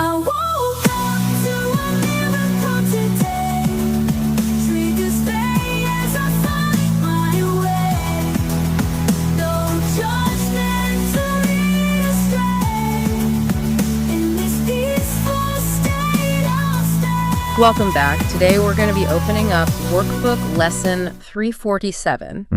I woke up to a miracle today. Triggers fade as I find my way. No judgment to lead astray. In this peaceful state I'll stay. Welcome back. Today we're going to be opening up Workbook Lesson 347.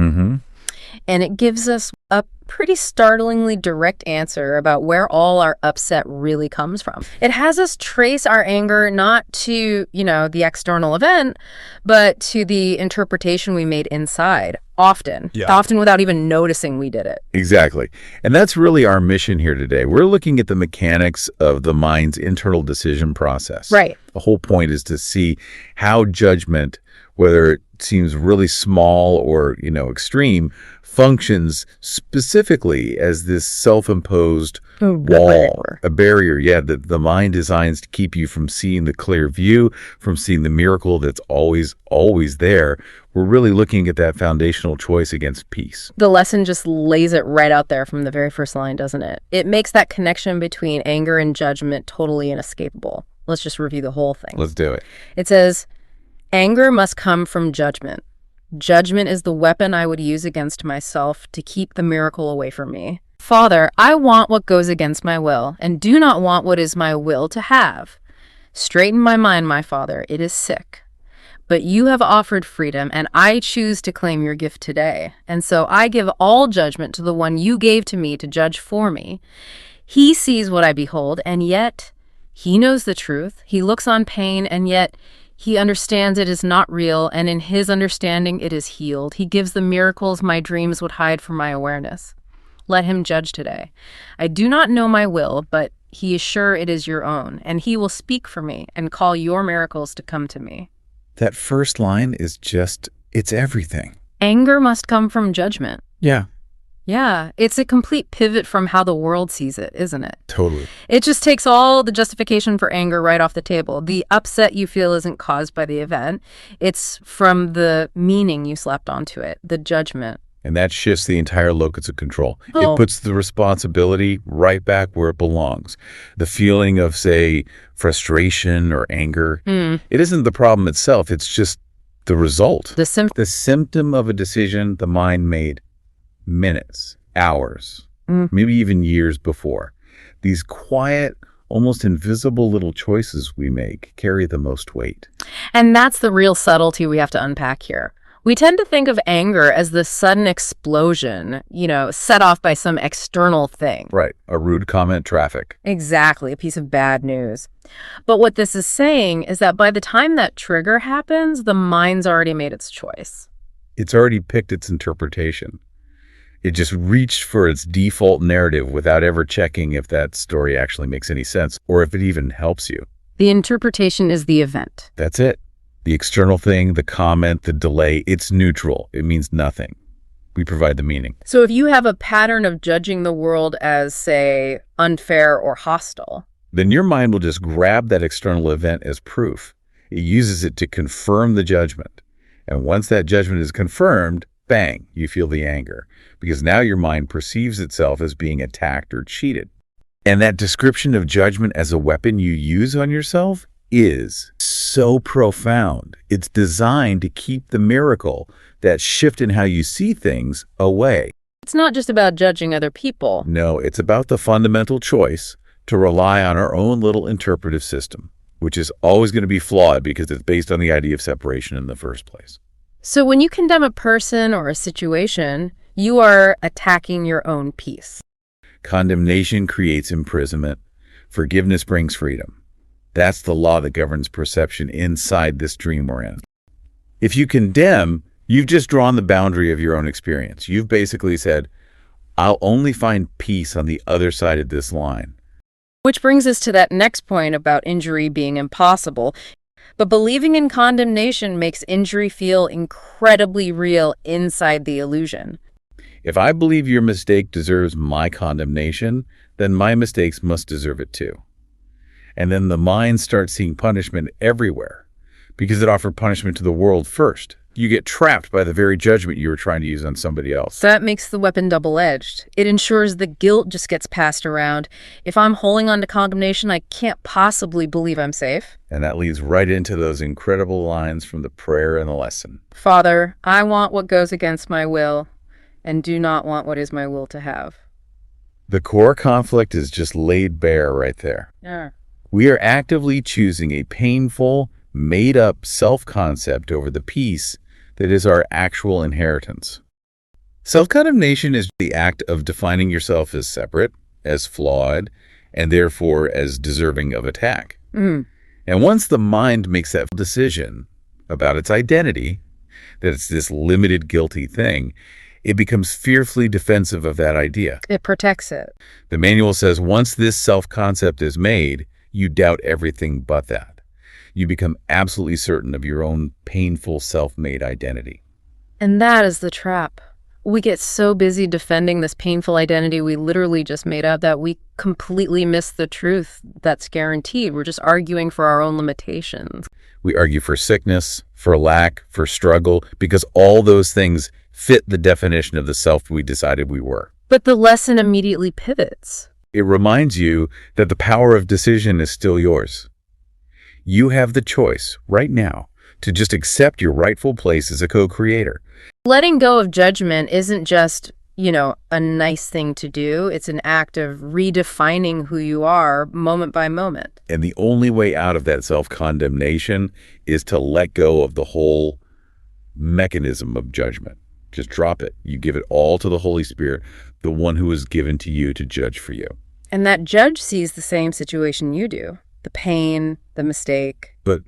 And it gives us a pretty startlingly direct answer about where all our upset really comes from. It has us trace our anger not to, the external event, but to the interpretation we made inside, often without even noticing we did it. Exactly. And that's really our mission here today. We're looking at the mechanics of the mind's internal decision process. Right. The whole point is to see how judgment, whether it seems really small or, extreme, functions specifically as this self-imposed wall, a barrier, that the mind designs to keep you from seeing the clear view, from seeing the miracle that's always there. We're really looking at that foundational choice against peace. The lesson just lays it right out there from the very first line, doesn't it? It makes that connection between anger and judgment totally inescapable. Let's just review the whole thing. Let's do it. It says, anger must come from judgment. Judgment is the weapon I would use against myself to keep the miracle away from me. Father, I want what goes against my will, and do not want what is my will to have. Straighten my mind, my Father, it is sick. But you have offered freedom, and I choose to claim your gift today. And so I give all judgment to the one you gave to me to judge for me. He sees what I behold, and yet he knows the truth. He looks on pain, and yet he understands it is not real, and in his understanding it is healed. He gives the miracles my dreams would hide from my awareness. Let him judge today. I do not know my will, but he is sure it is your own, and he will speak for me and call your miracles to come to me. That first line is it's everything. Anger must come from judgment. Yeah, it's a complete pivot from how the world sees it, isn't it? totally. It just takes all the justification for anger right off the table. The upset you feel isn't caused by the event. It's from the meaning you slapped onto it, the judgment. And that shifts the entire locus of control. Oh. It puts the responsibility right back where it belongs. The feeling of, say, frustration or anger, it isn't the problem itself. It's just the result. The symptom of a decision the mind made minutes, hours, maybe even years before. These quiet, almost invisible little choices we make carry the most weight. And that's the real subtlety we have to unpack here. We tend to think of anger as the sudden explosion, set off by some external thing. Right. A rude comment, traffic. Exactly. A piece of bad news. But what this is saying is that by the time that trigger happens, the mind's already made its choice. It's already picked its interpretation. It just reached for its default narrative without ever checking if that story actually makes any sense or if it even helps you. The interpretation is the event. That's it. The external thing, the comment, the delay, it's neutral. It means nothing. We provide the meaning. So if you have a pattern of judging the world as, say, unfair or hostile, then your mind will just grab that external event as proof. It uses it to confirm the judgment. And once that judgment is confirmed, bang, you feel the anger. Because now your mind perceives itself as being attacked or cheated. And that description of judgment as a weapon you use on yourself is so profound. It's designed to keep the miracle, that shift in how you see things, away. it's not just about judging other people. No, it's about the fundamental choice to rely on our own little interpretive system, which is always going to be flawed because it's based on the idea of separation in the first place. So when you condemn a person or a situation, you are attacking your own peace. Condemnation creates imprisonment. Forgiveness brings freedom. That's the law that governs perception inside this dream we're in. If you condemn, you've just drawn the boundary of your own experience. You've basically said, I'll only find peace on the other side of this line. Which brings us to that next point about injury being impossible. But believing in condemnation makes injury feel incredibly real inside the illusion. If I believe your mistake deserves my condemnation, then my mistakes must deserve it too. And then the mind starts seeing punishment everywhere because it offered punishment to the world first, You get trapped by the very judgment you were trying to use on somebody else. So that makes the weapon double-edged. It ensures the guilt just gets passed around. If I'm holding on to condemnation, I can't possibly believe I'm safe. And that leads right into those incredible lines from the prayer and the lesson. Father, I want what goes against my will, and do not want what is my will to have. The core conflict is just laid bare right there. Yeah. We are actively choosing a painful, made-up self-concept over the peace that is our actual inheritance. Self-condemnation is the act of defining yourself as separate, as flawed, and therefore as deserving of attack. Mm. And once the mind makes that decision about its identity, that it's this limited, guilty thing, it becomes fearfully defensive of that idea. It protects it. The manual says once this self-concept is made, you doubt everything but that. You become absolutely certain of your own painful self-made identity. And that is the trap. We get so busy defending this painful identity we literally just made up that we completely miss the truth that's guaranteed. We're just arguing for our own limitations. We argue for sickness, for lack, for struggle, because all those things fit the definition of the self we decided we were. But the lesson immediately pivots. It reminds you that the power of decision is still yours. You have the choice right now to just accept your rightful place as a co-creator. Letting go of judgment isn't just, a nice thing to do. It's an act of redefining who you are moment by moment. And the only way out of that self-condemnation is to let go of the whole mechanism of judgment. Just drop it. You give it all to the Holy Spirit, the one who is given to you to judge for you. And that judge sees the same situation you do. The pain, the mistake. But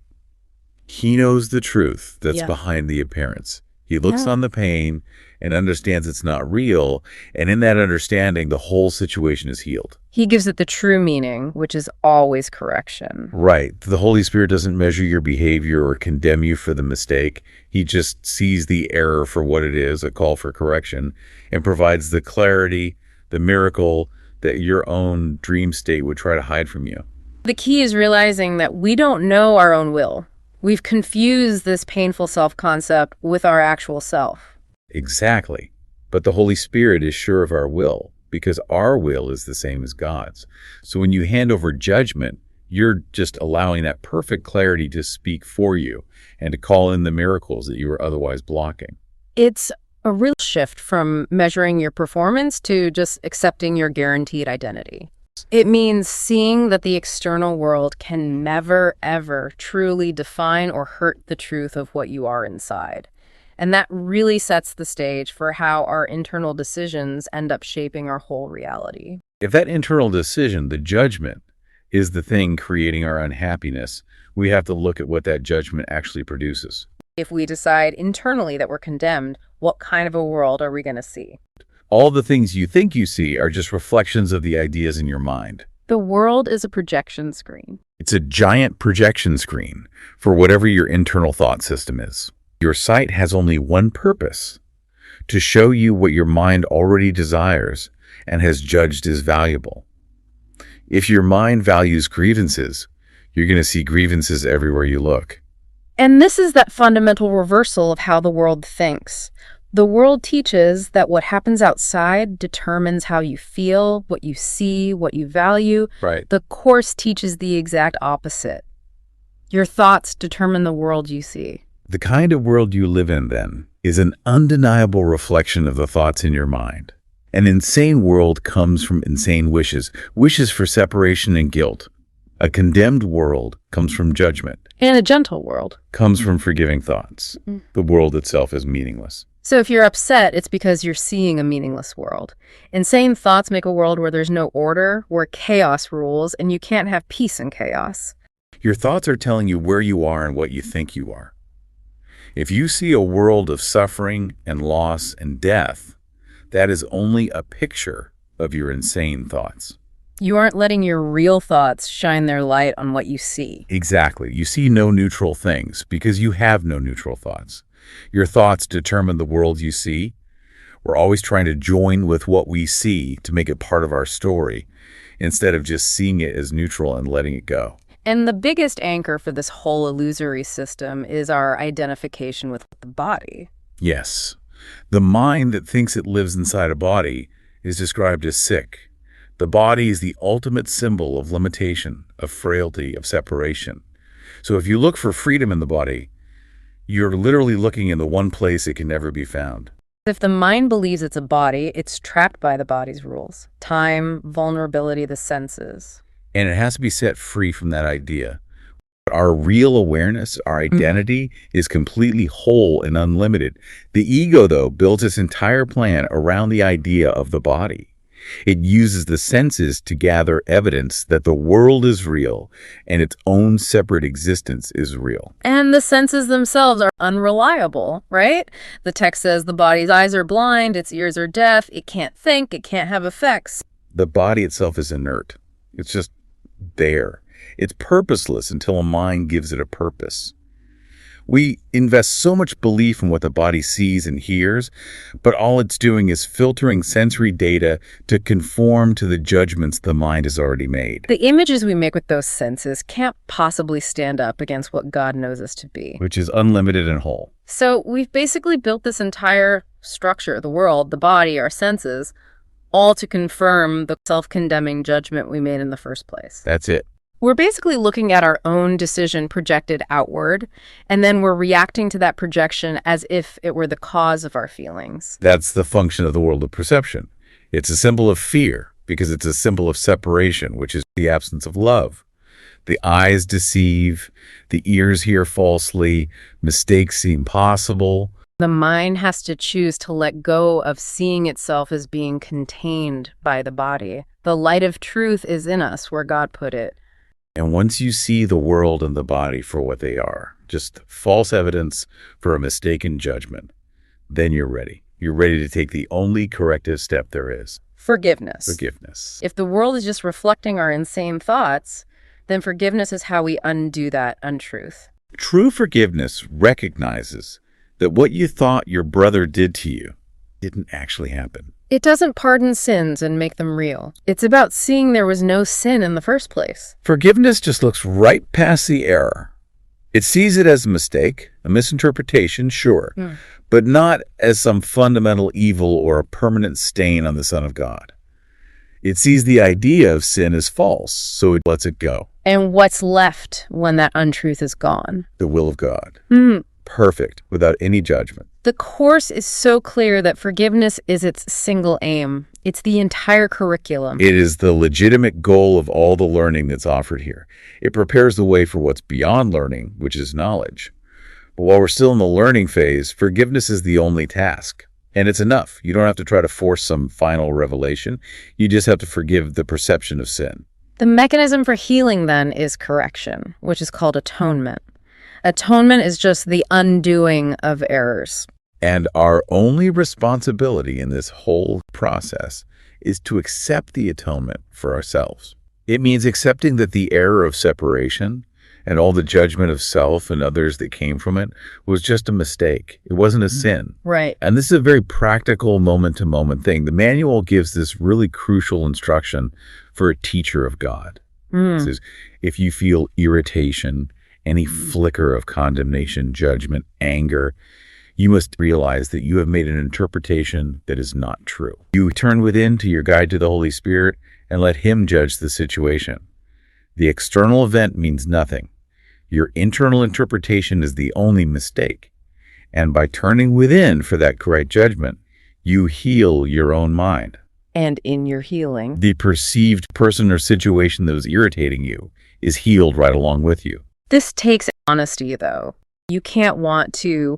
he knows the truth that's Yeah. behind the appearance. He looks Yeah. on the pain and understands it's not real. And in that understanding, the whole situation is healed. He gives it the true meaning, which is always correction. Right. The Holy Spirit doesn't measure your behavior or condemn you for the mistake. He just sees the error for what it is, a call for correction, and provides the clarity, the miracle that your own dream state would try to hide from you. The key is realizing that we don't know our own will. We've confused this painful self-concept with our actual self. Exactly. But the Holy Spirit is sure of our will because our will is the same as God's. So when you hand over judgment, you're just allowing that perfect clarity to speak for you and to call in the miracles that you were otherwise blocking. It's a real shift from measuring your performance to just accepting your guaranteed identity. It means seeing that the external world can never, ever truly define or hurt the truth of what you are inside. And that really sets the stage for how our internal decisions end up shaping our whole reality. If that internal decision, the judgment, is the thing creating our unhappiness, we have to look at what that judgment actually produces. If we decide internally that we're condemned, what kind of a world are we going to see? All the things you think you see are just reflections of the ideas in your mind. The world is a projection screen. It's a giant projection screen for whatever your internal thought system is. Your sight has only one purpose: to show you what your mind already desires and has judged as valuable. If your mind values grievances, you're going to see grievances everywhere you look. And this is that fundamental reversal of how the world thinks. The world teaches that what happens outside determines how you feel, what you see, what you value. Right. The Course teaches the exact opposite. Your thoughts determine the world you see. The kind of world you live in, then, is an undeniable reflection of the thoughts in your mind. An insane world comes from insane wishes, wishes for separation and guilt. A condemned world comes from judgment, And a gentle world. comes from forgiving thoughts. The world itself is meaningless. So if you're upset, it's because you're seeing a meaningless world. Insane thoughts make a world where there's no order, where chaos rules, and you can't have peace in chaos. Your thoughts are telling you where you are and what you think you are. If you see a world of suffering and loss and death, that is only a picture of your insane thoughts. You aren't letting your real thoughts shine their light on what you see. Exactly. You see no neutral things because you have no neutral thoughts. Your thoughts determine the world you see. We're always trying to join with what we see to make it part of our story, instead of just seeing it as neutral and letting it go. And the biggest anchor for this whole illusory system is our identification with the body. Yes. The mind that thinks it lives inside a body is described as sick. The body is the ultimate symbol of limitation, of frailty, of separation. So if you look for freedom in the body, you're literally looking in the one place it can never be found. If the mind believes it's a body, it's trapped by the body's rules. Time, vulnerability, the senses. And it has to be set free from that idea. Our real awareness, our identity, is completely whole and unlimited. The ego, though, builds its entire plan around the idea of the body. It uses the senses to gather evidence that the world is real and its own separate existence is real. And the senses themselves are unreliable, right? The text says the body's eyes are blind, its ears are deaf, it can't think, it can't have effects. The body itself is inert. It's just there. It's purposeless until a mind gives it a purpose. We invest so much belief in what the body sees and hears, but all it's doing is filtering sensory data to conform to the judgments the mind has already made. The images we make with those senses can't possibly stand up against what God knows us to be. Which is unlimited and whole. So we've basically built this entire structure, the world, the body, our senses, all to confirm the self-condemning judgment we made in the first place. That's it. We're basically looking at our own decision projected outward, and then we're reacting to that projection as if it were the cause of our feelings. That's the function of the world of perception. It's a symbol of fear because it's a symbol of separation, which is the absence of love. The eyes deceive, the ears hear falsely, mistakes seem possible. The mind has to choose to let go of seeing itself as being contained by the body. The light of truth is in us, where God put it. And once you see the world and the body for what they are, just false evidence for a mistaken judgment, then you're ready. You're ready to take the only corrective step there is. Forgiveness. Forgiveness. If the world is just reflecting our insane thoughts, then forgiveness is how we undo that untruth. True forgiveness recognizes that what you thought your brother did to you didn't actually happen. It doesn't pardon sins and make them real. It's about seeing there was no sin in the first place. Forgiveness just looks right past the error. It sees it as a mistake, a misinterpretation, sure, but not as some fundamental evil or a permanent stain on the Son of God. It sees the idea of sin as false, so it lets it go. And what's left when that untruth is gone? The will of God. Perfect, without any judgment. The Course is so clear that forgiveness is its single aim. It's the entire curriculum. It is the legitimate goal of all the learning that's offered here. It prepares the way for what's beyond learning, which is knowledge. But while we're still in the learning phase, forgiveness is the only task. And it's enough. You don't have to try to force some final revelation. You just have to forgive the perception of sin. The mechanism for healing, then, is correction, which is called atonement. Atonement is just the undoing of errors. And our only responsibility in this whole process is to accept the atonement for ourselves. It means accepting that the error of separation and all the judgment of self and others that came from it was just a mistake. It wasn't a sin. Right. And this is a very practical moment-to-moment thing. The manual gives this really crucial instruction for a teacher of God. It says, if you feel irritation, any flicker of condemnation, judgment, anger, you must realize that you have made an interpretation that is not true. You turn within to your guide to the Holy Spirit and let Him judge the situation. The external event means nothing. Your internal interpretation is the only mistake. And by turning within for that correct judgment, you heal your own mind. And in your healing, The perceived person or situation that was irritating you is healed right along with you. this takes honesty, though. You can't want to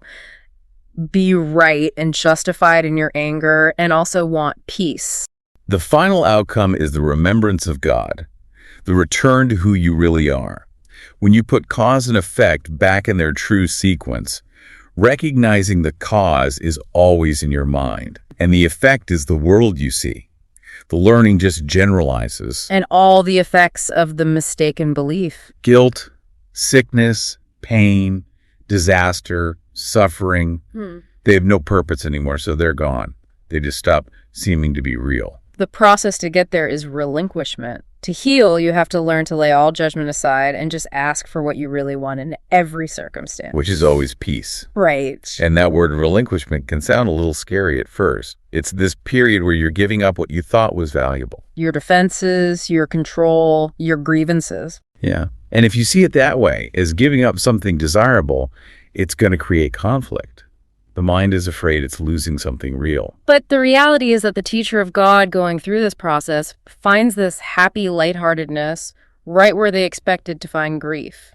be right and justified in your anger and also want peace. The final outcome is the remembrance of God, the return to who you really are. When you put cause and effect back in their true sequence, recognizing the cause is always in your mind, and the effect is the world you see. The learning just generalizes. And all the effects of the mistaken belief. Guilt, sickness, pain, disaster, suffering, they have no purpose anymore, so they're gone. They just stop seeming to be real. The process to get there is relinquishment, To heal, you have to learn to lay all judgment aside and just ask for what you really want in every circumstance. Which is always peace. Right. And that word relinquishment can sound a little scary at first. It's this period where you're giving up what you thought was valuable. Your defenses, your control, your grievances. Yeah. And if you see it that way, as giving up something desirable, it's going to create conflict. The mind is afraid it's losing something real. But the reality is that the teacher of God going through this process finds this happy lightheartedness right where they expected to find grief.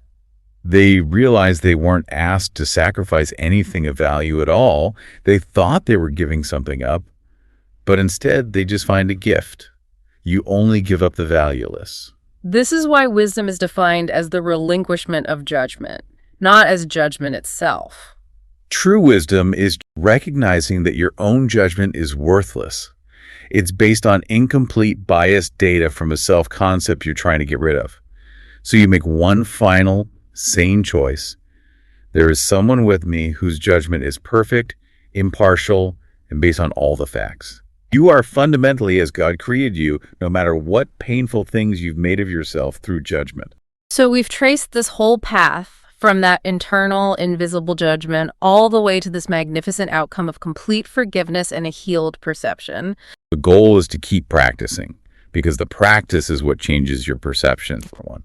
They realized they weren't asked to sacrifice anything of value at all. They thought they were giving something up, but instead they just find a gift. You only give up the valueless. This is why wisdom is defined as the relinquishment of judgment, not as judgment itself. True wisdom is recognizing that your own judgment is worthless. It's based on incomplete, biased data from a self-concept you're trying to get rid of. So you make one final, sane choice. There is someone with me whose judgment is perfect, impartial, and based on all the facts. You are fundamentally as God created you, no matter what painful things you've made of yourself through judgment. So we've traced this whole path from that internal, invisible judgment all the way to this magnificent outcome of complete forgiveness and a healed perception. The goal is to keep practicing, because the practice is what changes your perception, for one.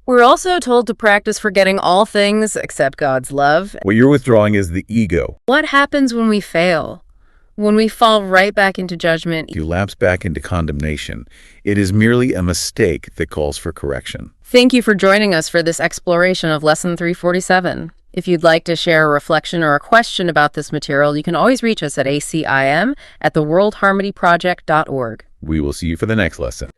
We're also told to practice forgetting all things except God's love. What you're withdrawing is the ego. What happens when we fail? When we fall right back into judgment? You lapse back into condemnation. It is merely a mistake that calls for correction. Thank you for joining us for this exploration of Lesson 347. If you'd like to share a reflection or a question about this material, you can always reach us at ACIM at theworldharmonyproject.org. We will see you for the next lesson.